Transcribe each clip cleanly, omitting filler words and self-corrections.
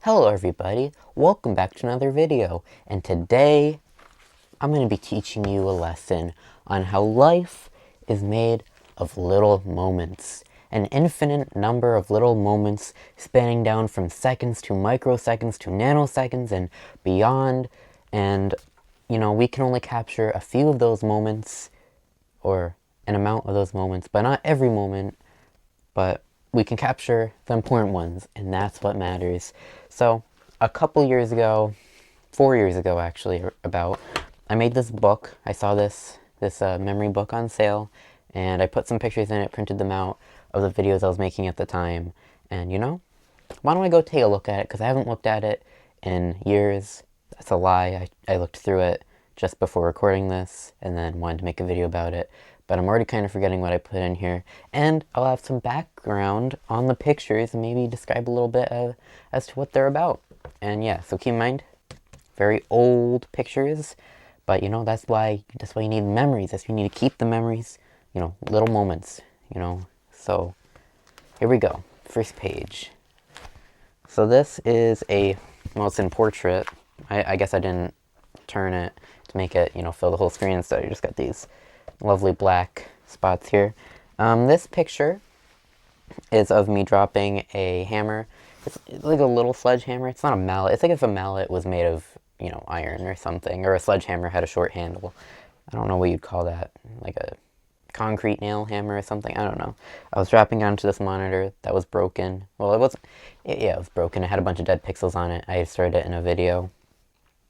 Hello everybody, welcome back to another video, and today I'm going to be teaching you a lesson on how life is made of little moments. An infinite number of little moments spanning down from seconds to microseconds to nanoseconds and beyond, and we can only capture a few of those moments, or an amount of those moments, but not every moment, but we can capture the important ones, and that's what matters. So, a couple years ago, 4 years ago actually, about, I made this book. I saw this memory book on sale, and I put some pictures in it, printed them out of the videos I was making at the time. And why don't I go take a look at it? Because I haven't looked at it in years. That's a lie. I looked through it just before recording this, and then wanted to make a video about it. But I'm already kind of forgetting what I put in here. And I'll have some background on the pictures and maybe describe a little bit as to what they're about. And yeah, so keep in mind, very old pictures, but that's why you need memories. That's why you need to keep the memories, little moments, So here we go. First page. So this is it's in portrait. I guess I didn't turn it to make it, fill the whole screen, so you just got these lovely black spots here. This picture is of me dropping a hammer. It's like a little sledgehammer. It's not a mallet. It's like if a mallet was made of, iron or something, or a sledgehammer had a short handle. I don't know what you'd call that, like a concrete nail hammer or something. I don't know. I was dropping onto this monitor that was broken. Well, it wasn't. Yeah, it was broken. It had a bunch of dead pixels on it. I started it in a video.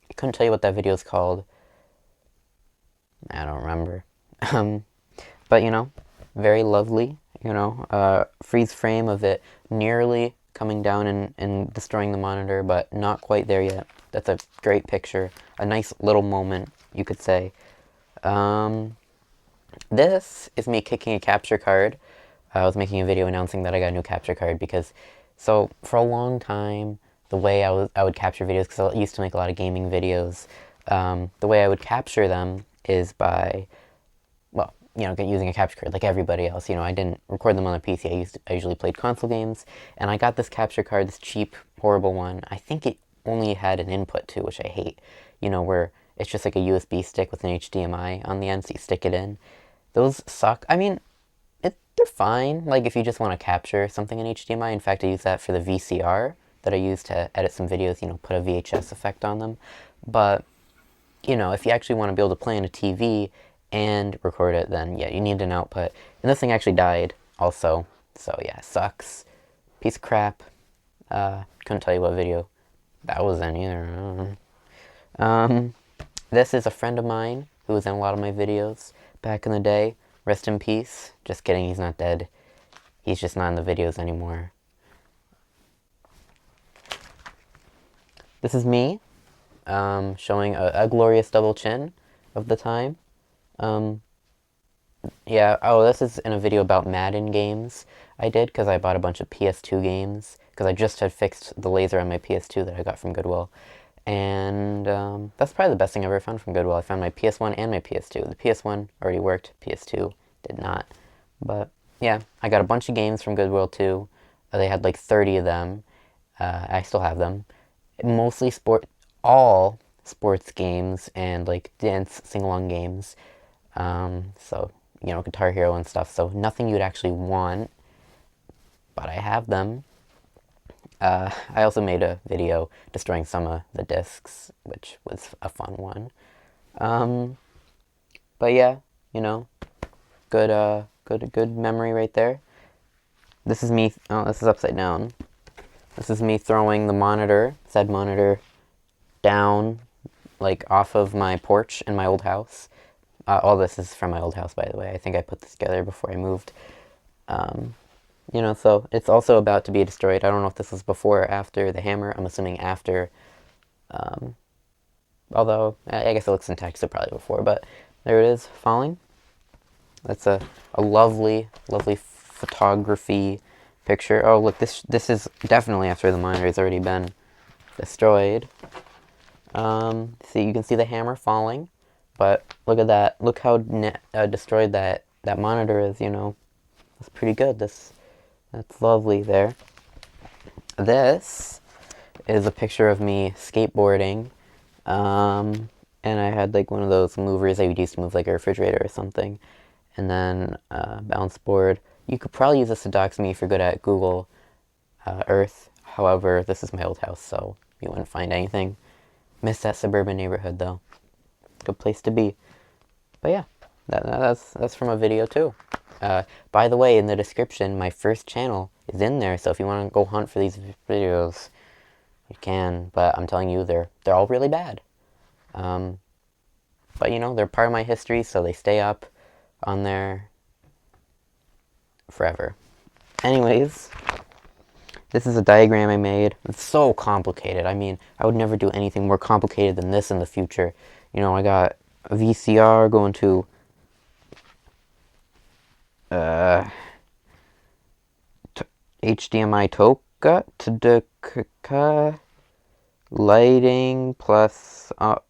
I couldn't tell you what that video is called. I don't remember. But very lovely. Freeze frame of it nearly coming down and destroying the monitor, but not quite there yet. That's a great picture. A nice little moment, you could say. This is me kicking a capture card. I was making a video announcing that I got a new capture card because, so for a long time, the way I would capture videos, because I used to make a lot of gaming videos, the way I would capture them is by, well, using a capture card like everybody else. I didn't record them on a PC. I usually played console games, and I got this capture card, this cheap, horrible one. I think it only had an input too, which I hate. Where it's just like a USB stick with an HDMI on the end, so you stick it in. Those suck. I mean, they're fine. Like if you just want to capture something in HDMI. In fact, I use that for the VCR that I use to edit some videos. Put a VHS effect on them. But if you actually want to be able to play on a TV and record it, then yeah, you need an output. And this thing actually died also, so yeah, sucks. Piece of crap. Couldn't tell you what video that was in either. This is a friend of mine who was in a lot of my videos back in the day. Rest in peace. Just kidding, he's not dead. He's just not in the videos anymore. This is me, showing a glorious double chin of the time. Yeah, this is in a video about Madden games I did, because I bought a bunch of PS2 games, because I just had fixed the laser on my PS2 that I got from Goodwill. And that's probably the best thing I ever found from Goodwill. I found my PS1 and my PS2. The PS1 already worked, PS2 did not. But yeah, I got a bunch of games from Goodwill too. They had like 30 of them. I still have them. Mostly all sports games and like dance sing-along games. So, Guitar Hero and stuff. So nothing you'd actually want, but I have them. I also made a video destroying some of the discs, which was a fun one. But yeah, good memory right there. This is me. Oh, this is upside down. This is me throwing the said monitor, down, like off of my porch in my old house. All this is from my old house, by the way. I think I put this together before I moved. So it's also about to be destroyed. I don't know if this was before or after the hammer. I'm assuming after. Although, I guess it looks intact, so probably before. But there it is, falling. That's a lovely, lovely photography picture. Oh, look, this is definitely after the monitor has already been destroyed. See, you can see the hammer falling. But look at that. Look how destroyed that monitor is, It's pretty good. That's lovely there. This is a picture of me skateboarding. And I had like one of those movers that you'd use to move like a refrigerator or something. And then bounce board. You could probably use this to dox me if you're good at Google Earth. However, this is my old house, so you wouldn't find anything. Miss that suburban neighborhood though. Good place to be. But yeah, that's from a video too. By the way, in the description, my first channel is in there, so if you want to go hunt for these videos, you can. But I'm telling you, they're all really bad. But you know, they're part of my history, so they stay up on there forever. Anyways, this is a diagram I made. It's so complicated. I mean, I would never do anything more complicated than this in the future. You know, I got a VCR going to HDMI Toka to the lighting plus 2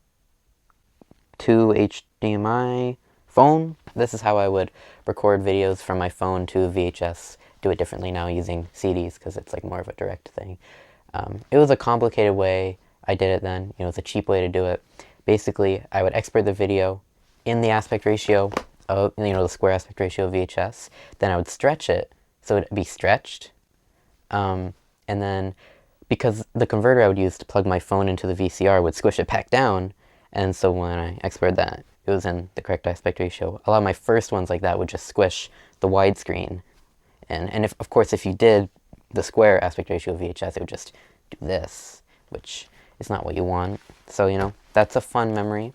HDMI phone. This is how I would record videos from my phone to VHS. Do it differently now using CDs because it's like more of a direct thing. It was a complicated way I did it then. You know, it's a cheap way to do it. Basically, I would export the video in the aspect ratio of, you know, the square aspect ratio of VHS. Then I would stretch it so it'd be stretched. And then because the converter I would use to plug my phone into the VCR would squish it back down, and so when I exported that, it was in the correct aspect ratio. A lot of my first ones like that would just squish the widescreen. And if, of course, if you did the square aspect ratio of VHS, it would just do this, which is not what you want. So, you know, that's a fun memory.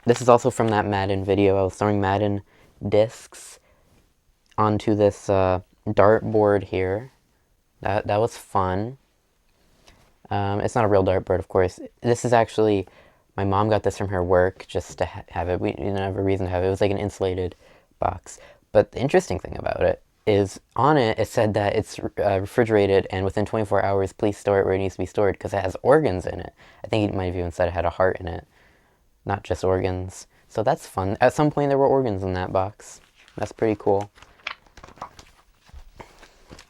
This is also from that Madden video. I was throwing Madden discs onto this dartboard here. That was fun. It's not a real dartboard, of course. This is actually, my mom got this from her work just to have it. We didn't have a reason to have it. It was like an insulated box. But the interesting thing about it is on it, it said that it's refrigerated and within 24 hours, please store it where it needs to be stored because it has organs in it. I think it might have even said it had a heart in it, not just organs. So that's fun. At some point, there were organs in that box. That's pretty cool.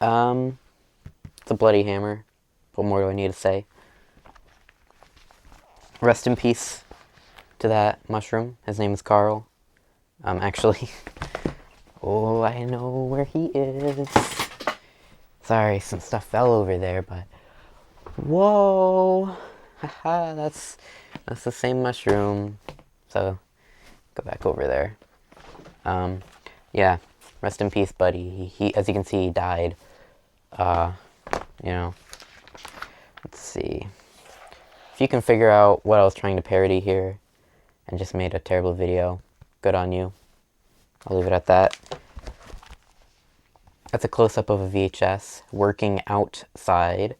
It's a bloody hammer. What more do I need to say? Rest in peace to that mushroom. His name is Carl. Actually, oh, I know where he is. Sorry, some stuff fell over there, but whoa, haha, that's the same mushroom. So go back over there. Yeah, rest in peace, buddy. He, as you can see, he died. You know, let's see. If you can figure out what I was trying to parody here and just made a terrible video, good on you. I'll leave it at that. That's a close-up of a VHS working outside.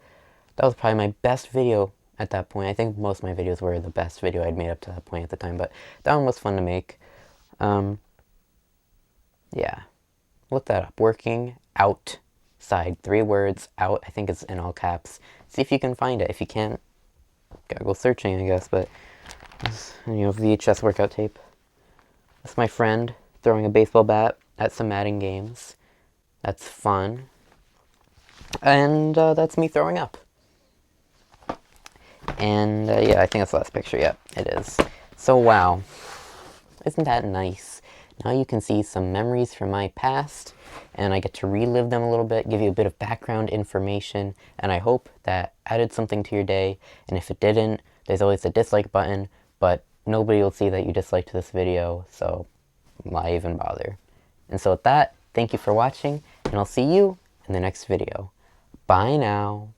That was probably my best video at that point. I think most of my videos were the best video I'd made up to that point at the time, but that one was fun to make. Yeah, look that up. Working outside. 3 words, out. I think it's in all caps. See if you can find it. If you can't, gotta go searching, I guess, but, you know, VHS workout tape. That's my friend throwing a baseball bat at some Madden games. That's fun. And that's me throwing up. And yeah, I think that's the last picture. Yep, it is. So wow, isn't that nice? Now you can see some memories from my past, and I get to relive them a little bit, give you a bit of background information, and I hope that added something to your day. And if it didn't, there's always a dislike button, but nobody will see that you disliked this video, so why even bother? And so with that, thank you for watching, and I'll see you in the next video. Bye now.